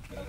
Ladies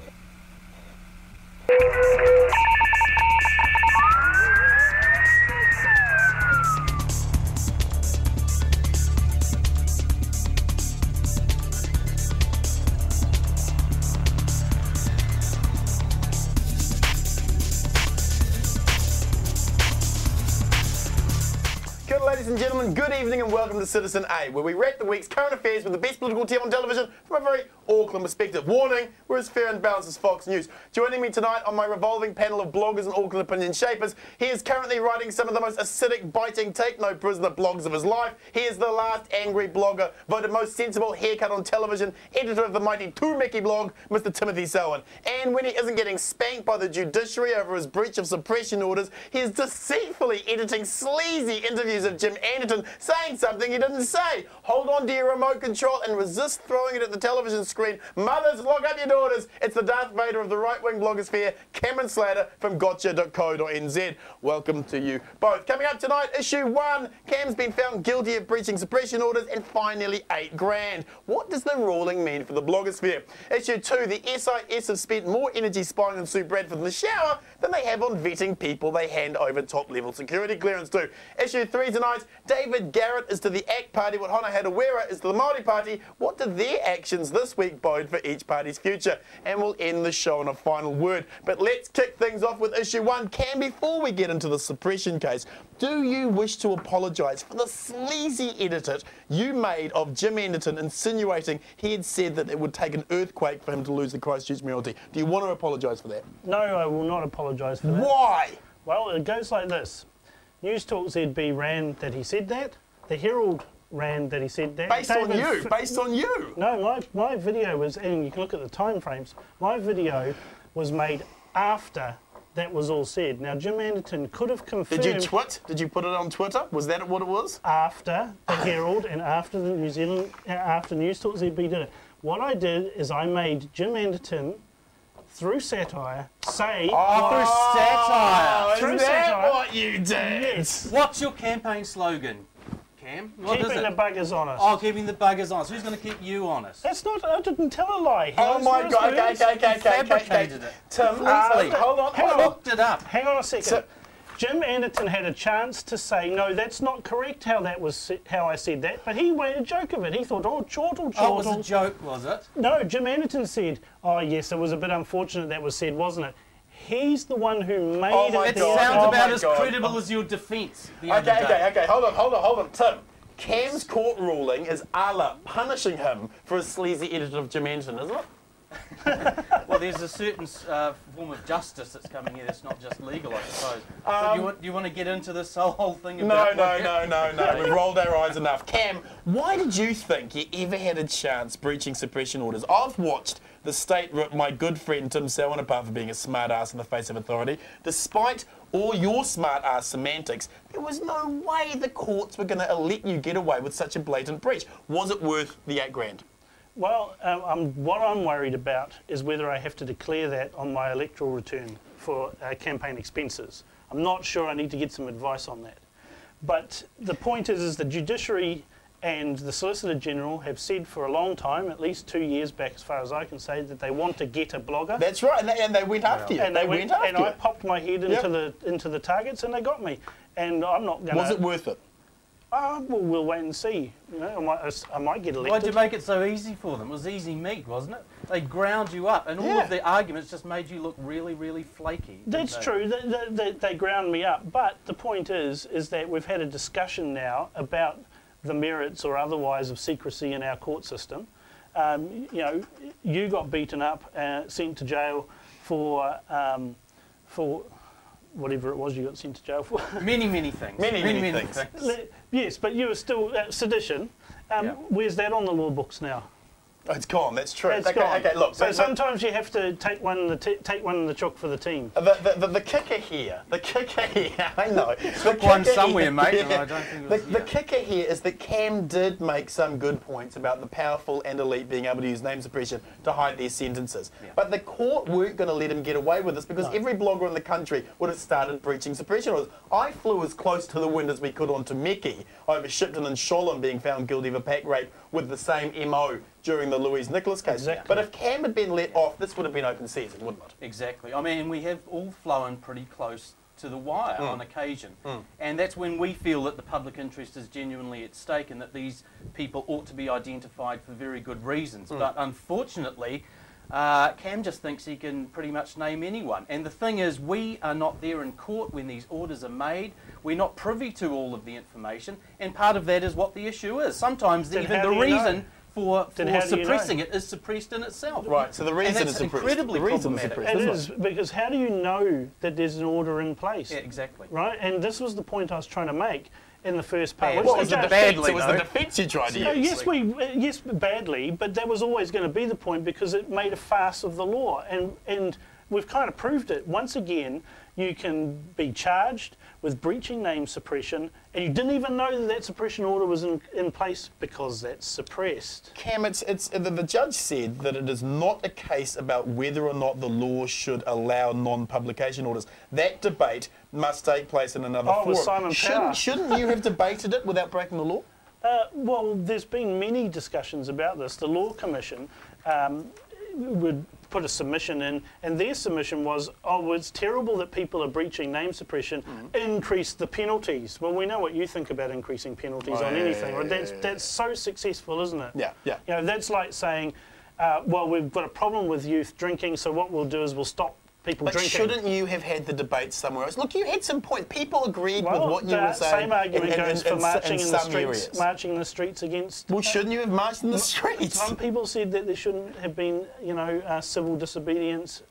and gentlemen, good evening and welcome to Citizen A, where we wrap the week's current affairs with the best political team on television from a very Auckland perspective. Warning, we're as fair and balanced as Fox News. Joining me tonight on my revolving panel of bloggers and Auckland opinion shapers, he is currently writing some of the most acidic, biting, take-no-prisoner blogs of his life. He is the last angry blogger, voted most sensible haircut on television, editor of the mighty Tū Meki blog, Mr. Timothy Selwyn. And when he isn't getting spanked by the judiciary over his breach of suppression orders, he is deceitfully editing sleazy interviews of Jim Anderton saying something he didn't say. Hold on to your remote control and resist throwing it at the television screen. Mothers, lock up your daughters. It's the Darth Vader of the right-wing blogosphere, Cameron Slater from gotcha.co.nz. Welcome to you both. Coming up tonight, issue 1. Cam's been found guilty of breaching suppression orders and fined nearly $8 grand. What does the ruling mean for the blogosphere? Issue 2. The SIS have spent more energy spying on Sue Bradford in the shower than they have on vetting people they hand over top-level security clearance to. Issue 3 tonight. David Garrett is to the ACT Party what Hana Hadawera is to the Māori Party. What do their actions this week bode for each party's future? And we'll end the show on a final word. But let's kick things off with issue 1. Cam, before we get into the suppression case, do you wish to apologise for the sleazy edit you made of Jim Anderton insinuating he had said that it would take an earthquake for him to lose the Christchurch mayoralty? Do you want to apologise for that? No, I will not apologise for that. Why? Well, it goes like this. News Talk ZB ran that he said that. The Herald ran that he said that. Based on you? Based on you? No, my video was, and you can look at the time frames, my video was made after that was all said. Now, Jim Anderton could have confirmed... Did you twit? Did you put it on Twitter? Was that what it was? After the Herald and after the New Zealand, after News Talk ZB did it. What I did is I made Jim Anderton, through satire, say... Through satire, what you did? Yes. What's your campaign slogan, Cam? What Keeping is it? the buggers honest. Oh, keeping the buggers honest. Who's going to keep you honest? That's not... I didn't tell a lie. Oh my God! Okay. Fabricated it. Tim, hold on. Looked it up. Hang on a second. Jim Anderton had a chance to say, no, that's not correct how I said that, but he made a joke of it. He thought, oh, chortle. Oh, it was a joke, was it? No, Jim Anderton said, oh, yes, it was a bit unfortunate that was said, wasn't it? He's the one who made it. It sounds about as credible as your defence. Okay, hold on, Tim. Cam's court ruling is Allah punishing him for a sleazy edit of Jim Anderton, isn't it? Well, there's a certain form of justice that's coming here that's not just legal, I suppose. Do you want to get into this whole thing about... No. We've rolled our eyes enough. Cam, why did you think you ever had a chance breaching suppression orders? I've watched the state rip my good friend Tim Selwyn apart for being a smart-ass in the face of authority. Despite all your smart-ass semantics, there was no way the courts were going to let you get away with such a blatant breach. Was it worth the $8 grand? Well, what I'm worried about is whether I have to declare that on my electoral return for campaign expenses. I'm not sure. I need to get some advice on that. But the point is the judiciary and the Solicitor General have said for a long time, at least 2 years back as far as I can say, that they want to get a blogger. That's right, and they went after you. And they went after you. I popped my head into the targets and they got me. And I'm not going to... Was it worth it? Well, we'll wait and see. You know, I might get elected. Why'd you make it so easy for them? It was easy meat, wasn't it? They ground you up, and all of the arguments just made you look really, really flaky. That's true. They ground me up. But the point is that we've had a discussion now about the merits or otherwise of secrecy in our court system. You know, you got beaten up, sent to jail for whatever it was you got sent to jail for. Many things. Many things. Yes, but you were still sedition. Where's that on the law books now? Oh, it's gone. That's true. Okay, look. So sometimes you have to take one in the chalk for the team. The kicker here, I know. Took one somewhere, mate. I don't think it was, the kicker here is that Cam did make some good points about the powerful and elite being able to use name suppression to hide their sentences. Yeah. But the court weren't going to let him get away with this because every blogger in the country would have started breaching suppression orders. I flew as close to the wind as we could on Tū Meki over Shipton and Sholem being found guilty of a pack rape with the same MO during the Louise Nicholas case. Exactly. But if Cam had been let off, this would have been open season, wouldn't it? Exactly. I mean, we have all flown pretty close to the wire on occasion. And that's when we feel that the public interest is genuinely at stake and that these people ought to be identified for very good reasons. But unfortunately, Cam just thinks he can pretty much name anyone. And the thing is, we are not there in court when these orders are made. We're not privy to all of the information. And part of that is what the issue is. Sometimes even the reason for suppressing it is suppressed in itself. Right, so the reason is incredibly problematic. It is, because how do you know that there's an order in place? Yeah, exactly. Right, and this was the point I was trying to make in the first part. What was the defence? It was the defence you tried to use. Yes, badly, but that was always going to be the point because it made a farce of the law, and we've kind of proved it. Once again, you can be charged with breaching name suppression, and you didn't even know that that suppression order was in place because that's suppressed. Cam, the judge said that it is not a case about whether or not the law should allow non-publication orders. That debate must take place in another forum. With Simon Power. Shouldn't you have debated it without breaking the law? Well, there's been many discussions about this. The Law Commission would put a submission in, and their submission was, oh, it's terrible that people are breaching name suppression, increase the penalties. Well, we know what you think about increasing penalties on anything. Right? That's so successful, isn't it? Yeah, yeah. You know, that's like saying, well, we've got a problem with youth drinking, so what we'll do is we'll stop people drinking. But shouldn't you have had the debate somewhere else? Look, you had some point. People agreed with what you were saying. Same argument goes for marching in the streets. Marching in the streets against. Well, shouldn't you have marched in the streets? Some people said that there shouldn't have been, you know, civil disobedience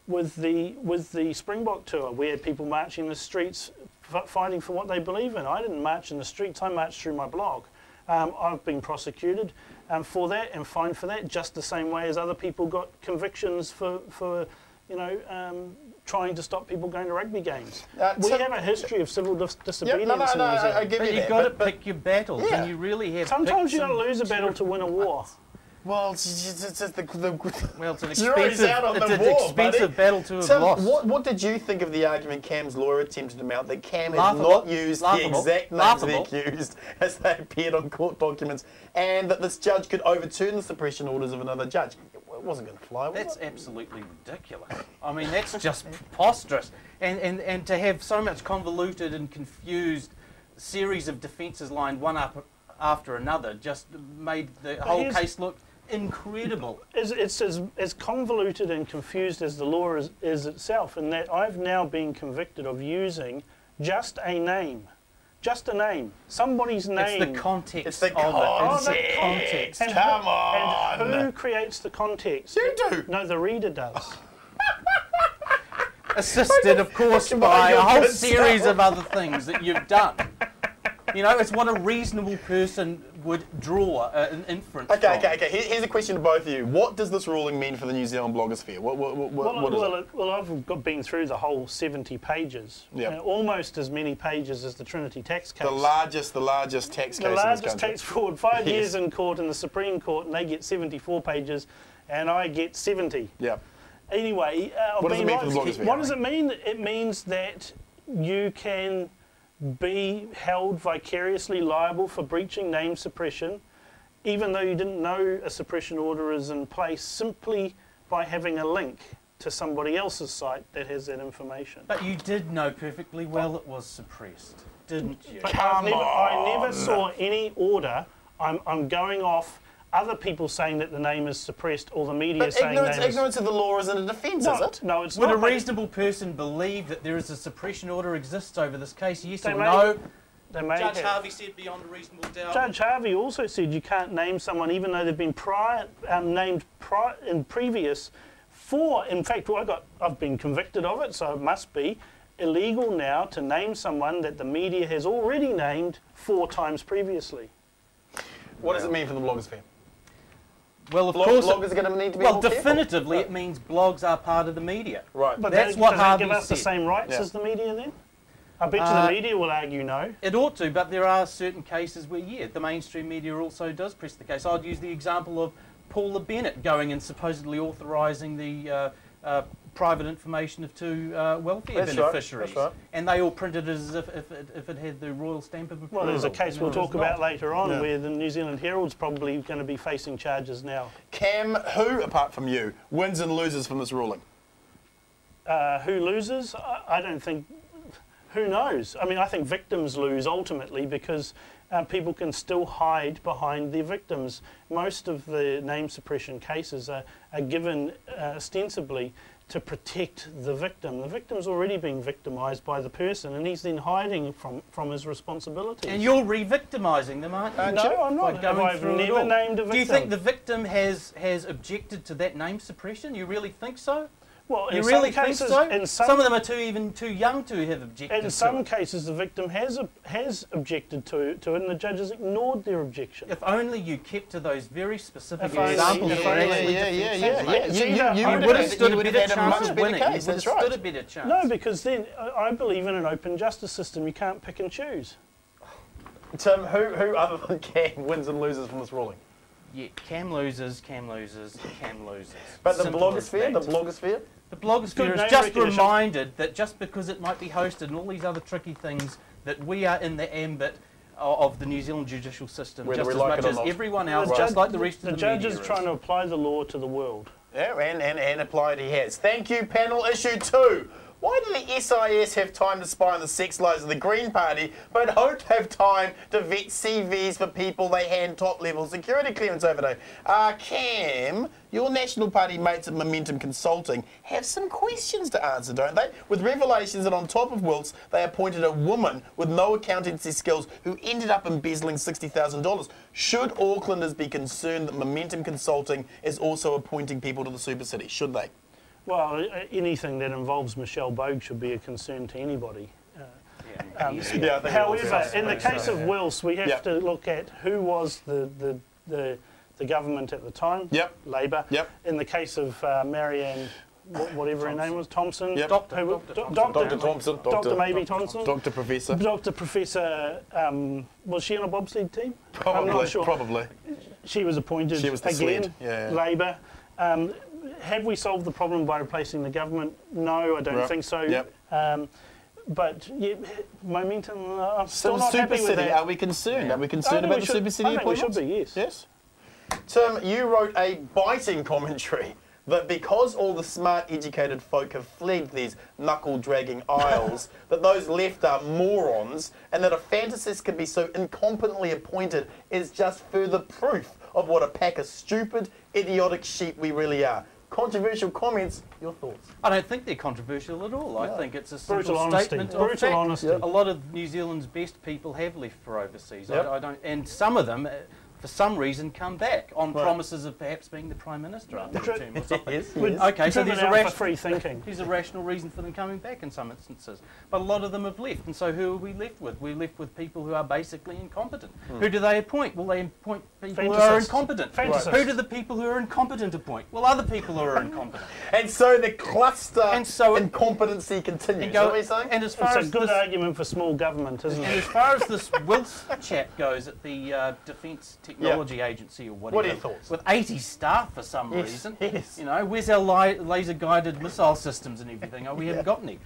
with the Springbok tour. We had people marching in the streets, fighting for what they believe in. I didn't march in the streets. I marched through my blog. I've been prosecuted for that and fined for that, just the same way as other people got convictions for you know, trying to stop people going to rugby games. We have a history of civil disobedience in New Zealand. I give you that. You've got to pick your battles, and you really have. Sometimes you've got to lose a battle to win a war. Well, it's an expensive battle to have lost. What did you think of the argument Cam's lawyer attempted to mount that Cam has not used the exact names of the accused as they appeared on court documents, and that this judge could overturn the suppression orders of another judge? It wasn't going to fly, was it? That's absolutely ridiculous. I mean, that's just preposterous. And to have so much convoluted and confused series of defences lined one up after another just made the whole case look incredible. It's as convoluted and confused as the law is itself, in that I've now been convicted of using just a name. Just a name. Somebody's name. It's the context. It's the context. Come on. And who creates the context? You do. No, the reader does. Assisted, of course, by a whole series of other things that you've done. You know, it's what a reasonable person would draw an inference from. Okay. Here's a question to both of you. What does this ruling mean for the New Zealand blogosphere? What is it? Well, I've been through the whole 70 pages. Yep. Almost as many pages as the Trinity tax case. The largest tax case in this country. The largest tax fraud. 5 years in court in the Supreme Court, and they get 74 pages, and I get 70. Yeah. Anyway, what does it mean for the blogosphere? What does it mean? It means that you can be held vicariously liable for breaching name suppression, even though you didn't know a suppression order is in place, simply by having a link to somebody else's site that has that information. But you did know perfectly well it was suppressed, didn't you? I never saw any order. I'm going off other people saying that the name is suppressed, or the media saying that. But ignorance of the law isn't a defence, is it? No, it's not. Would a reasonable person believe that there is a suppression order exists over this case? Yes or no? Judge Harvey said beyond a reasonable doubt. Judge Harvey also said you can't name someone even though they've been named in previous for. In fact, I've been convicted of it, so it must be illegal now to name someone that the media has already named 4 times previously. What does it mean for the blogosphere? Well, of course, bloggers are going to need to be well, more definitively, careful. it means blogs are part of the media. Right. But that's what Harvey give us said. the same rights as the media then? I bet you the media will argue no. It ought to, but there are certain cases where, the mainstream media also does press the case. I'd use the example of Paula Bennett going and supposedly authorising the private information of two welfare That's beneficiaries. Right. That's right. And they all printed it as if it had the royal stamp of approval. Well, there's a case we'll talk about later on Yeah. where the New Zealand Herald's probably going to be facing charges now. Cam, who, apart from you, wins and loses from this ruling? Who loses? I don't think... Who knows? I mean, I think victims lose ultimately because people can still hide behind their victims. Most of the name suppression cases are given ostensibly to protect the victim. The victim's already being victimised by the person and he's then hiding from his responsibilities. And you're re-victimising them, aren't you? No, I'm not. I've never named a victim. Do you think the victim has objected to that name suppression? You really think so? Well, You in really some think cases, so? some of them are even too young to have objected in some cases, the victim has objected to it, and the judge has ignored their objection. If only you kept to those very specific If only- examples. if that only- actually Yeah. You would have stood a better had a chance much of better winning. case. You would That's have right. stood a better chance. No, because then I believe in an open justice system. You can't pick and choose. Tim, who other than Cam wins and loses from this ruling? Yeah, Cam loses, Cam loses, Cam loses. But the Simple as blogosphere, that. The Good blogosphere is name just recognition. reminded that just because it might be hosted and all these other tricky things, that we are in the ambit of the New Zealand judicial system Whether just we as like much it or as not. everyone else, The just judge- like the rest of The the judge media is trying is. to apply the law to the world. Yeah, and applied he has. Thank you, panel. Issue 2. Why do the SIS have time to spy on the sex lives of the Green Party, but don't have time to vet CVs for people they hand top-level security clearance over to? Cam, your National Party mates at Momentum Consulting have some questions to answer, don't they? With revelations that on top of Wilkes, they appointed a woman with no accountancy skills who ended up embezzling $60,000. Should Aucklanders be concerned that Momentum Consulting is also appointing people to the Super City? Should they? Well, anything that involves Michelle Bogue should be a concern to anybody. Yeah, I think However, it in the was, case of Wills, we have Yep. to look at who was the government at the time, Yep. Labour. Yep. In the case of Marianne, whatever her name was, Thompson. Yep. Dr. Dr. Thompson. Dr. Maybe Thompson. Dr. Professor. Dr. Professor, was she on a bobsled team? Probably, I'm not sure. probably. She was appointed She was the again, sled, yeah. Labour. Have we solved the problem by replacing the government? No, I don't Right. think so. Yep. But yeah, Momentum, I'm still not Super happy with City, that. are we concerned? Are we I concerned think about we the should- Super City I think we should appointments? be, yes. Yes. Tim, you wrote a biting commentary that because all the smart, educated folk have fled these knuckle-dragging aisles, that those left are morons, and that a fantasist can be so incompetently appointed is just further proof of what a pack of stupid, idiotic sheep we really are. Controversial comments, your thoughts? I don't think they're controversial at all. I think it's a simple Brutal honesty. statement of Brutal fact. honesty. A lot of New Zealand's best people have left for overseas. Yep. I don't, and some of them, for some reason, come back on Right. promises of perhaps being the Prime Minister after the term or something. Yes, With- yes. Okay, so driven there's a out for rational free thinking. There's a rational reason for them coming back in some instances. But a lot of them have left, and so who are we left with? We're left with people who are basically incompetent. Who do they appoint? Well, they appoint people who are Fantasists. incompetent. Fantasists. Who do the people who are incompetent appoint? Well, other people who are incompetent. And so the cluster And so- incompetency continues. And Is that what you're saying? and as far It's as a good this, argument for small government, isn't and it? as far as this Wills chap goes at the Defence Technology Agency or whatever, What are your thoughts? with 80 staff for some Yes, reason, yes. you know, where's our laser-guided missile systems and everything? Oh, we haven't got any.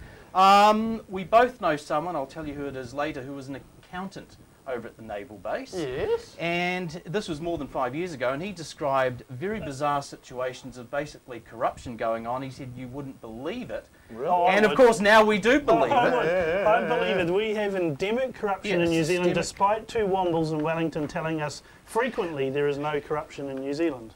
We both know someone, I'll tell you who it is later, who was an accountant over at the naval base. Yes. And this was more than 5 years ago, and he described very bizarre situations of basically corruption going on. He said you wouldn't believe it. Really? Oh, I And of would. course now we do believe I it. would. I believe it. We have endemic corruption Yes, in New Zealand, systemic. despite two Wombles in Wellington telling us frequently there is no corruption in New Zealand.